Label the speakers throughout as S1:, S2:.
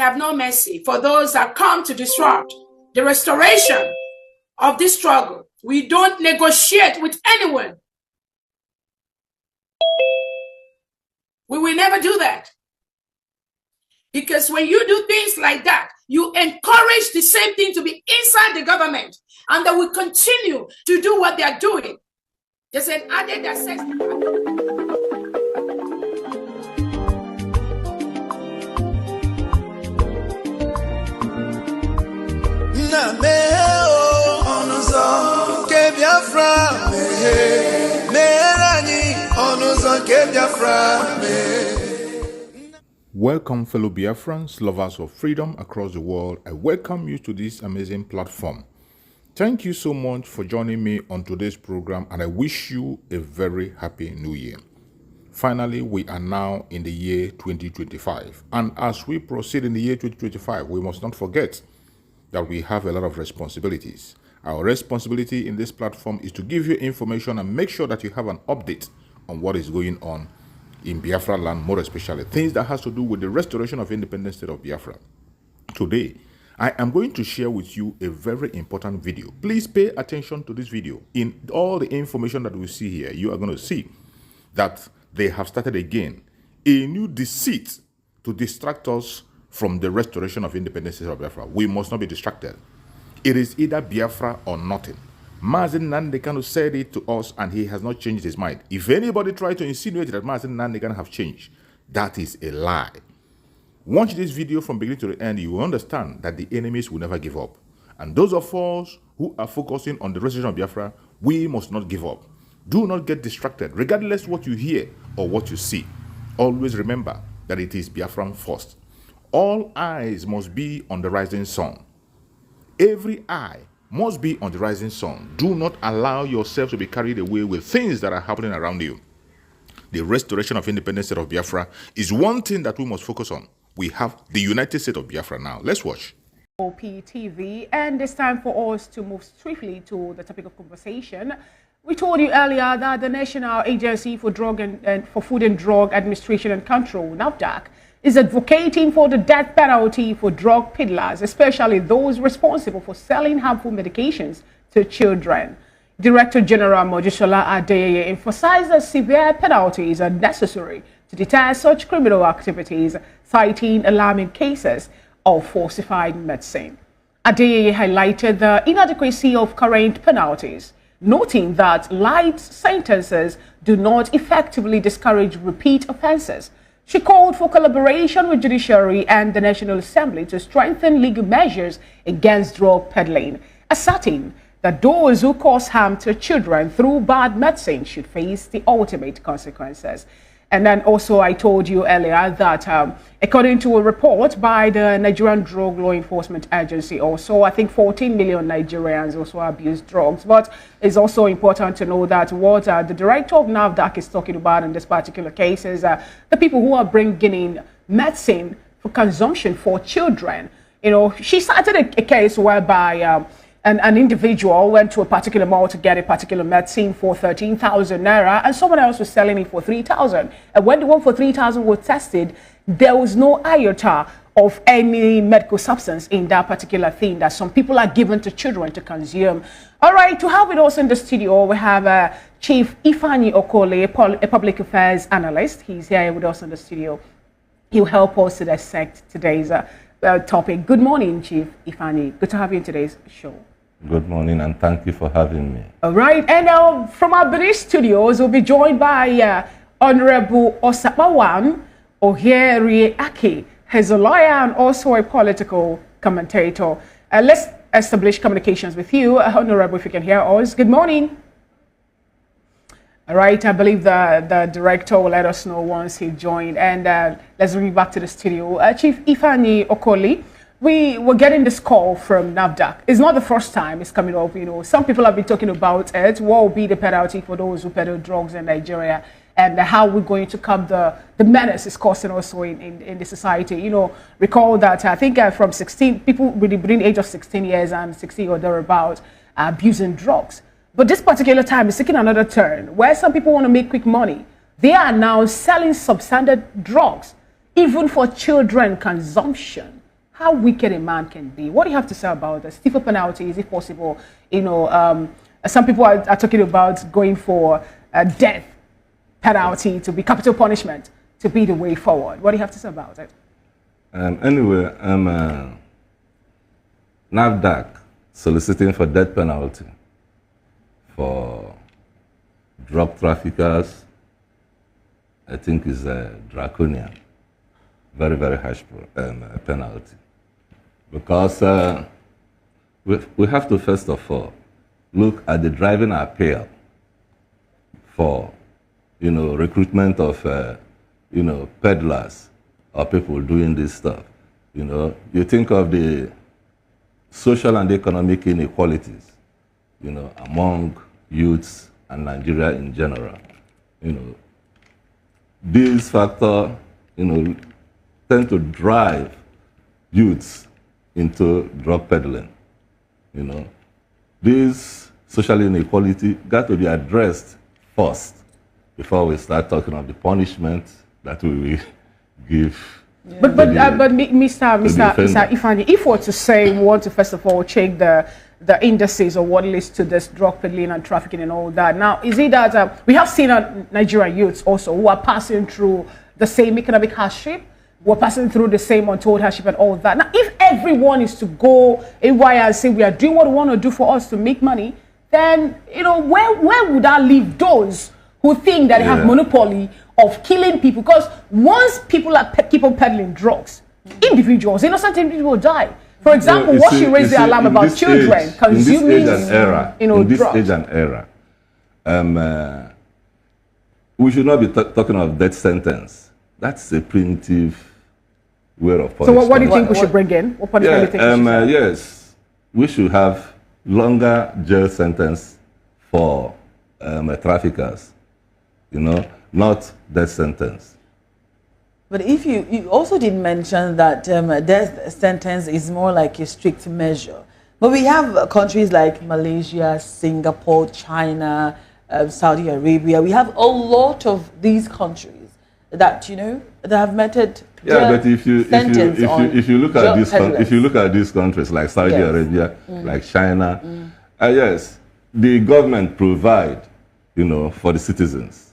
S1: have no mercy for those that come to disrupt the restoration of this struggle. We don't negotiate with anyone. We will never do that. Because when you do things like that, you encourage the same thing to be inside the government, and they will continue to do what they are doing. There's an added that says,
S2: Welcome, fellow Biafrans, lovers of freedom across the world. I welcome you to this amazing platform. Thank you so much for joining me on today's program, and I wish you a very happy new year. Finally, we are now in the year 2025, and as we proceed in the year 2025, we must not forget that we have a lot of responsibilities. Our responsibility in this platform is to give you information and make sure that you have an update on what is going on in Biafra land, more especially things that has to do with the restoration of independent state of Biafra. Today, I am going to share with you a very important video. Please pay attention to this video. In all the information that we see here, you are going to see that they have started again a new deceit to distract us from the restoration of independent state of Biafra. We must not be distracted. It is either Biafra or nothing. Mazi Nnamdi Kanu said it to us, and he has not changed his mind. If anybody tries to insinuate that Mazi Nnamdi Kanu have changed, that is a lie. Watch this video from beginning to the end. You will understand that the enemies will never give up. And those of us who are focusing on the restoration of Biafra, we must not give up. Do not get distracted, regardless what you hear or what you see. Always remember that it is Biafran first. All eyes must be on the rising sun. Every eye must be on the rising sun. Do not allow yourself to be carried away with things that are happening around you. The restoration of independent state of Biafra is one thing that we must focus on. We have the United States of Biafra now. Let's watch.
S3: OPTV, and it's time for us to move swiftly to the topic of conversation. We told you earlier that the National Agency for Drug and for Food and Drug Administration and Control, NAFDAC, is advocating for the death penalty for drug peddlers, especially those responsible for selling harmful medications to children. Director General Mojisola Adeyeye emphasized that severe penalties are necessary to deter such criminal activities, citing alarming cases of falsified medicine. Adeyeye highlighted the inadequacy of current penalties, noting that light sentences do not effectively discourage repeat offenses. She called for collaboration with judiciary and the National Assembly to strengthen legal measures against drug peddling, asserting that those who cause harm to children through bad medicine should face the ultimate consequences. And then also I told you earlier that according to a report by the Nigerian Drug Law Enforcement Agency, also I think 14 million Nigerians also abuse drugs. But it's also important to know that what the director of NAFDAC is talking about in this particular case is the people who are bringing in medicine for consumption for children. You know, she started a case whereby an individual went to a particular mall to get a particular medicine for 13,000 naira, and someone else was selling it for 3,000. And when the one for 3,000 was tested, there was no iota of any medical substance in that particular thing that some people are given to children to consume. All right, to have with us in the studio, we have Chief Ifeanyi Okoli, a public affairs analyst. He's here with us in the studio. He'll help us to dissect today's topic. Good morning, Chief Ifeanyi. Good to have you in today's show.
S4: Good morning, and thank you for having me.
S3: All right, and from our British studios, we'll be joined by Honorable Osabawan Ohieri Aki. He's a lawyer and also a political commentator. Let's establish communications with you, Honorable, if you can hear us. Good morning. All right, I believe the director will let us know once he joined. And let's bring you back to the studio. Chief Ifeanyi Okoli, we were getting this call from NAFDAC. It's not the first time it's coming up. You know, some people have been talking about it. What will be the penalty for those who peddle drugs in Nigeria, and how we're going to curb the menace it's causing also in the society. You know, recall that I think from 16 people between the age of 16 years and 60 or thereabouts are abusing drugs. But this particular time is taking another turn where some people want to make quick money. They are now selling substandard drugs, even for children consumption. how wicked a man can be. What do you have to say about the stiffer penalty? Is it possible? Some people are talking about going for a death penalty to be capital punishment to be the way forward. What do you have to say about it?
S4: Anyway, NAFDAC soliciting for death penalty for drug traffickers, I think is a draconian, very, very harsh penalty. Because we have to, first of all, look at the driving appeal for, recruitment of, peddlers or people doing this stuff. You think of the social and economic inequalities, among youths and Nigeria in general. These factors, tend to drive youths into drug peddling. This social inequality got to be addressed first before we start talking of the punishment that we will give.
S3: Yeah. But Mr. Ifani, if we were to say we want to first of all check the indices of what leads to this drug peddling and trafficking and all that. Now, is it that we have seen Nigerian youths also who are passing through the same economic hardship, who are passing through the same untold hardship and all that. Now, if everyone is to go away and say we are doing what we want to do for us to make money, then where would that leave those who think that they have monopoly of killing people? Because once people keep on peddling drugs, individuals, innocent individuals die. For example, what she raised the alarm about children consuming,
S4: drugs. In this age and era, we should not be talking of death sentence. That's a primitive way of punishment.
S3: So what do you think we should bring in? What punishment do you think we should
S4: yes, we should have longer jail sentence for traffickers, not death sentence.
S5: But if you also did mention that death sentence is more like a strict measure. But we have countries like Malaysia, Singapore, China, Saudi Arabia. We have a lot of these countries that that have meted.
S4: Yeah, but if you look at these countries like Saudi Arabia, like China, yes, the government provide for the citizens.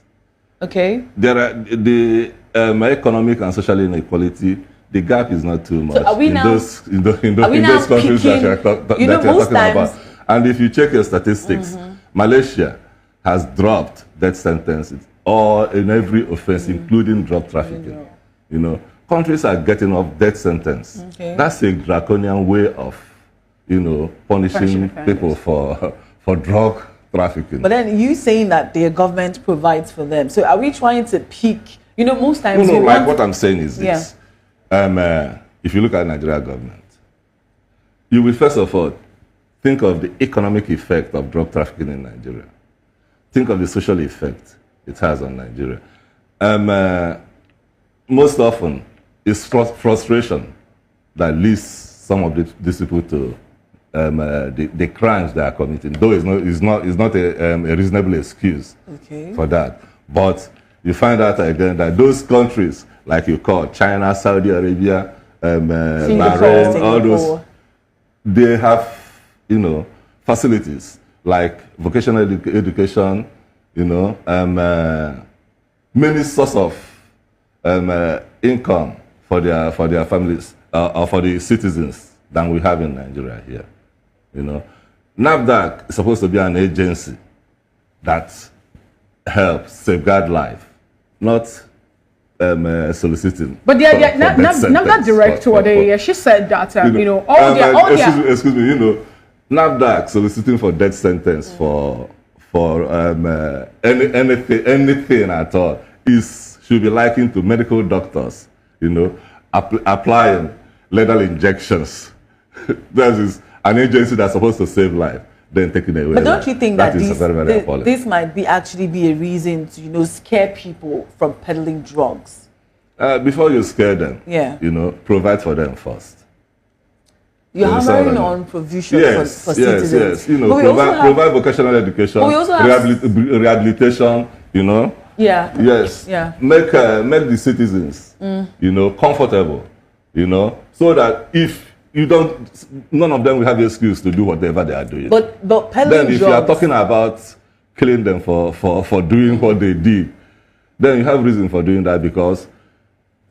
S5: Okay.
S4: There are the economic and social inequality. The gap is not too much
S5: So
S4: in those countries that you're talking about. And if you check your statistics, Malaysia has dropped death sentences all in every offense, including drug trafficking. Countries are getting off death sentence.
S5: Okay.
S4: That's a draconian way of punishing people for drug trafficking.
S5: But then you saying that their government provides for them. So are we trying to pick? Most times.
S4: No, like what I'm saying is this. If you look at Nigeria government, you will first of all think of the economic effect of drug trafficking in Nigeria. Think of the social effect it has on Nigeria. Most often, it's frustration that leads some of these people to the crimes they are committing. Though it's not a reasonable excuse for that. But you find out again that those countries, like you call China, Saudi Arabia, Bahrain, all those, they have, facilities like vocational education, many sources of income for their families or for the citizens than we have in Nigeria here. NAFDAC is supposed to be an agency that helps safeguard life, not soliciting.
S3: But NAFDAC director, she said that
S4: excuse me, NAFDAC soliciting for death sentence for anything at all should be likened to medical doctors, applying lethal injections. That is an agency that's supposed to save life, then taking away.
S5: But don't you think that
S4: this
S5: might actually be a reason to scare people from peddling drugs?
S4: Before you scare them, provide for them first.
S5: You're hammering on provision for citizens.
S4: Yes. Provide vocational education, rehabilitation.
S5: Yeah.
S4: Yes.
S5: Yeah.
S4: Make the citizens, comfortable you know, so that if you don't, none of them will have the excuse to do whatever they are doing.
S5: But peddling
S4: then if
S5: drugs,
S4: you are talking about killing them for doing what they did, then you have reason for doing that because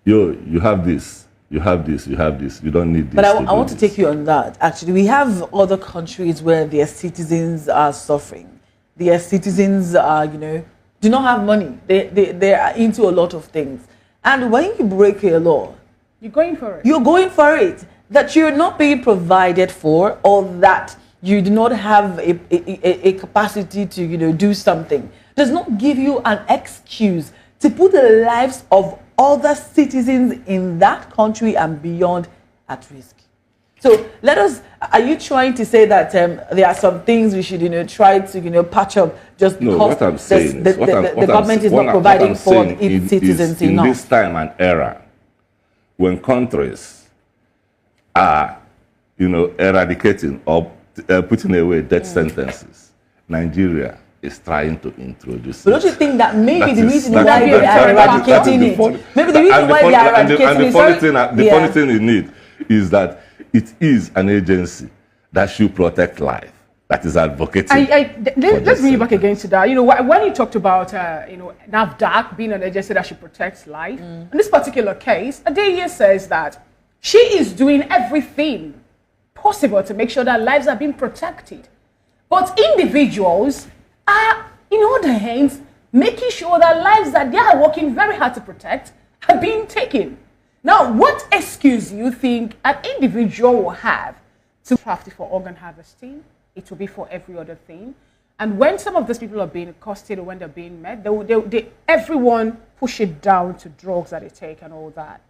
S4: you have this, you have this, you have this. You don't need this.
S5: But I want to take you on that. Actually, we have other countries where their citizens are suffering. Their citizens are, do not have money. They are into a lot of things. And when you break a law,
S3: You're going for it.
S5: you're going for it. That you're not being provided for, or that you do not have a capacity to, do something, does not give you an excuse to put the lives of other citizens in that country and beyond at risk. So are you trying to say that there are some things we should, try to, patch up just because
S4: what I'm saying
S5: the government is not providing for its citizens enough?
S4: In this time and era, when countries are, eradicating or putting away death sentences, Nigeria is trying to introduce.
S5: But don't you think that maybe the reason
S3: why they are eradicating
S5: it, maybe the reason why they are eradicating it,
S4: the funny thing in it is that it is an agency that should protect life, that is advocating.
S3: Let's bring you back again to that. When you talked about, NAFDAC being an agency that should protect life, in this particular case, Adeye says that she is doing everything possible to make sure that lives are being protected. But individuals are, in other hands, making sure that lives that they are working very hard to protect are being taken. Now, what excuse do you think an individual will have to draft for organ harvesting? It will be for every other thing. And when some of those people are being accosted or when they're being met, everyone push it down to drugs that they take and all that.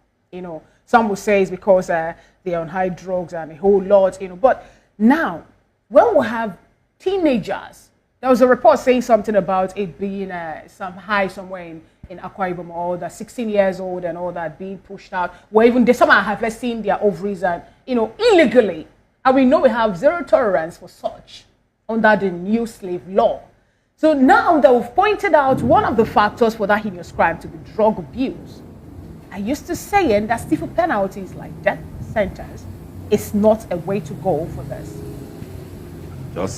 S3: Some will say it's because they're on high drugs and a whole lot, But now, when we have teenagers, there was a report saying something about it being some high somewhere in Akwa Ibom, or that 16 years old and all that being pushed out, where even some are harvesting their ovaries and, illegally. And we know we have zero tolerance for such under the new slave law. So now that we've pointed out one of the factors for that heinous crime to be drug abuse, I used to say that stiffer penalties like death sentence is not a way to go for this.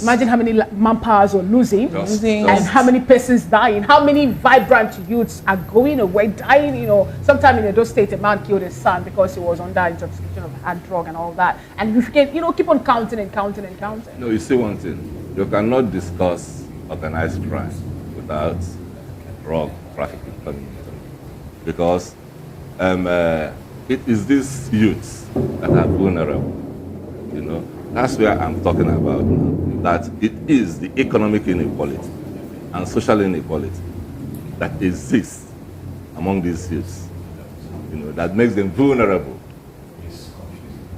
S3: Imagine how many manpowers we're losing, and how many persons dying, how many vibrant youths are going away, dying. Sometime in those states, a man killed his son because he was under intoxication of hard drug and all that. And we can, keep on counting and counting and counting.
S4: No, you see one thing. You cannot discuss organized crime without drug trafficking coming into, because it is these youths that are vulnerable. That's where I'm talking about now, that it is the economic inequality and social inequality that exists among these youths, that makes them vulnerable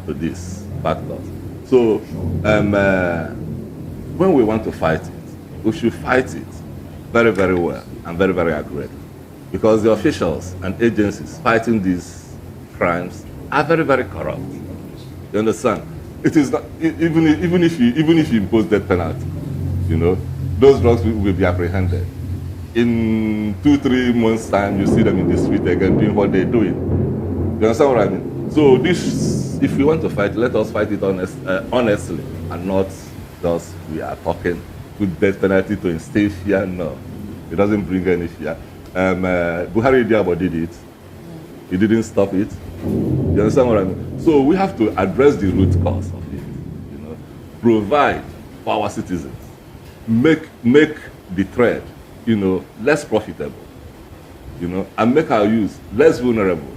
S4: to these factors. So when we want to fight it, we should fight it very, very well and very, very accurately, because the officials and agencies fighting these crimes are very, very corrupt. You understand? It is not, even if you impose death penalty, those drugs will be apprehended. In 2-3 months' time, you see them in the street again doing what they're doing. You understand what I mean? So this, if we want to fight, let us fight it honestly, and not just we are talking with death penalty to instill fear. No, it doesn't bring any fear. Buhari Diabo did it. He didn't stop it. You understand what I mean? So we have to address the root cause of it. Provide for our citizens, make the trade, less profitable, and make our youth less vulnerable,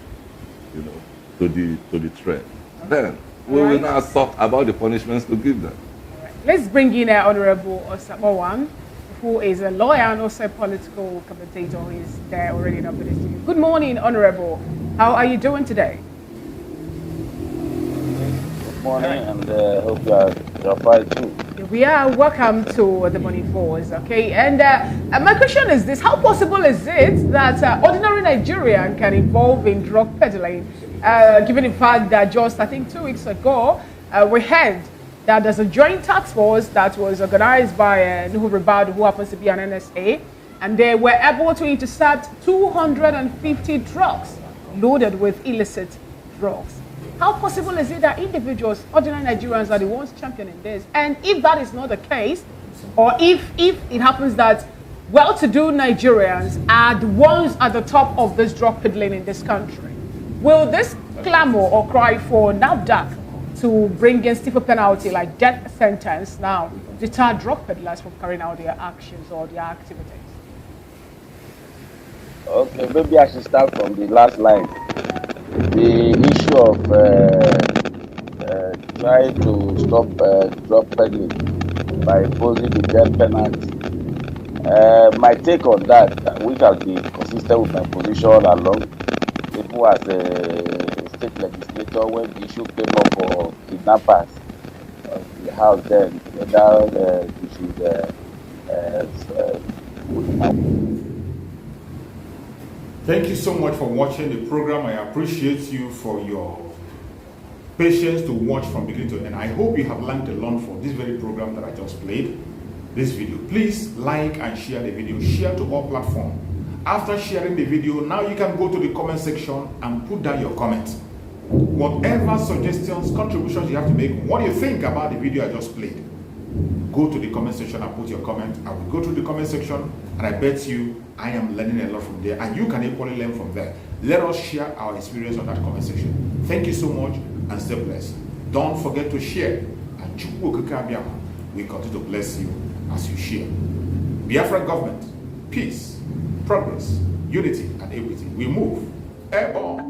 S4: to the trade. Then we will now talk about the punishments to give them.
S3: Let's bring in Honorable Osamowan, who is a lawyer and also a political commentator who is there already in our studio. Good morning, Honorable. How are you doing today?
S6: Good morning, and hope you're fine too.
S3: We are. Welcome to the Morning Force, okay? And my question is this: how possible is it that ordinary Nigerian can involve in drug peddling, given the fact that just, I think, 2 weeks ago, we heard that there's a joint task force that was organized by Nuhu Ribadu, who happens to be an NSA, and they were able to intercept 250 drugs loaded with illicit drugs. How possible is it that individuals, ordinary Nigerians, are the ones championing this? And if that is not the case, or if it happens that well-to-do Nigerians are the ones at the top of this drug peddling in this country, will this clamor or cry for NAFDAC to bring in stiffer penalty like death sentence now deter drug peddlers from carrying out their actions or their activities?
S6: Okay, maybe I should start from the last line. The issue of trying to stop drug peddling by imposing the death penalty. My take on that, which has been consistent with my position all along, even as a state legislator, when the issue came up for kidnappers of the house, then whether we should
S2: Thank you so much for watching the program. I appreciate you for your patience to watch from beginning to end. I hope you have learned a lot from this very program that I just played, this video. Please like and share the video. Share to all platforms. After sharing the video, now you can go to the comment section and put down your comments. Whatever suggestions, contributions you have to make, what you think about the video I just played, go to the comment section and put your comment. I will go to the comment section, and I bet you I am learning a lot from there, and you can equally learn from there. Let us share our experience on that comment section. Thank you so much, and stay blessed. Don't forget to share, and we continue to bless you as you share. Biafra government, peace, progress, unity, and equity. We move airborne.